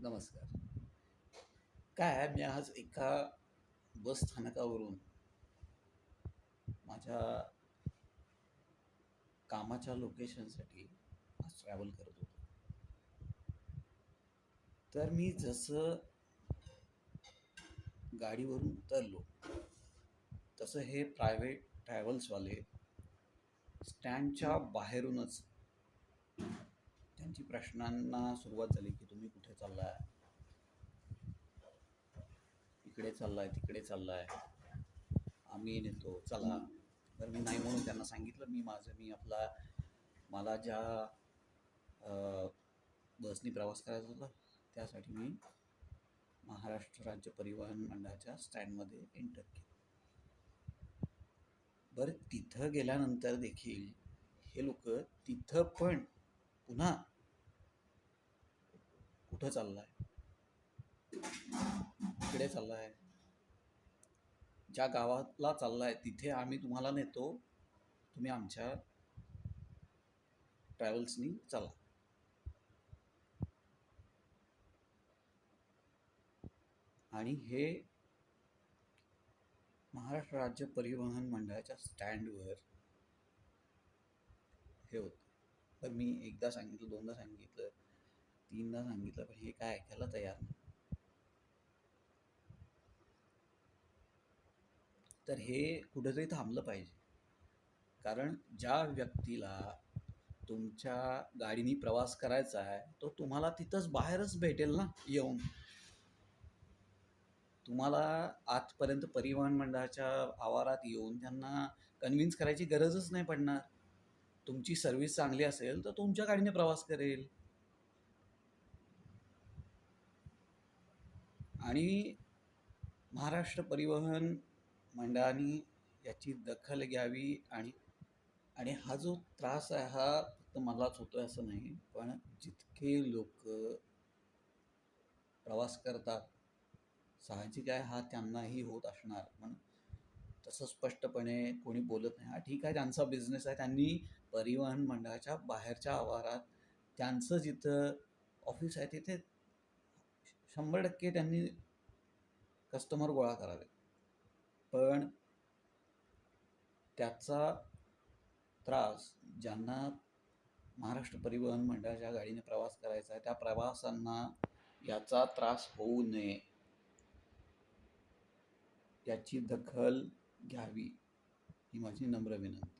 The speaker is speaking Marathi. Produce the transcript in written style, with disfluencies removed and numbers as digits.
नमस्कार. काय आहे, मी आज एका बस स्थानकावरून माझ्या कामाच्या लोकेशनसाठी आज ट्रॅव्हल करत होतो. तर मी जसं गाडीवरून उतरलो, तसं हे प्रायव्हेट ट्रॅव्हल्सवाले स्टँडच्या बाहेरूनच त्यांची प्रश्नांना सुरुवात झाली, की तुम्ही कुठे चाललाय? इकडे चाललाय, तिकडे चाललाय, आम्ही नेतो, चला. तर मी नाही म्हणून त्यांना सांगितलं, मी आपला मला ज्या अ, बसनी प्रवास करायचा होता त्यासाठी मी महाराष्ट्र राज्य परिवहन मंडळाच्या स्टँडमध्ये एंटर केलं. बरं, तिथं गेल्यानंतर देखील हे लोक तिथं पण पुन्हा कुठं चाललाय, इकडे चाललाय, ज्या गावाला चाललाय तिथे आम्ही तुम्हाला नेतो, तुम्ही आमच्या ट्रॅव्हल्सनी चला. आणि हे महाराष्ट्र राज्य परिवहन मंडळाच्या स्टँडवर हे होतं. तर मी एकदा सांगितलं, दोनदा सांगितलं, तीनदा सांगितलं, पण हे काय ऐकायला तयार नाही. तर हे कुठेतरी थांबलं पाहिजे. कारण ज्या व्यक्तीला तुमच्या गाडीने प्रवास करायचा आहे तो तुम्हाला तिथंच बाहेरच भेटेल ना येऊन. तुम्हाला आजपर्यंत परिवहन मंडळाच्या आवारात येऊन त्यांना कन्व्हिन्स करायची गरजच नाही पडणार. तुमची सर्व्हिस चांगली असेल तर तुमच्या गाडीने प्रवास करेल. आणि महाराष्ट्र परिवहन मंडळाने याची दखल घ्यावी. आणि आणि हा जो त्रास आहे हा फक्त मलाच होतोय असं नाही, पण जितके लोक प्रवास करतात साहजिक आहे हा त्यांनाही होत असणार. पण तसं स्पष्टपणे कोणी बोलत नाही. हा ठीक आहे, त्यांचा बिझनेस आहे, त्यांनी परिवहन मंडळाच्या बाहेरच्या आवारात त्यांचं जिथं ऑफिस आहे तिथे 100% त्यांनी कस्टमर गोळा करावे. पण त्याचा त्रास ज्यांना महाराष्ट्र परिवहन मंडळाच्या गाडीने प्रवास करायचा आहे त्या प्रवाशांना याचा त्रास होऊ नये याची दखल घ्यावी ही माझी नम्र विनंती.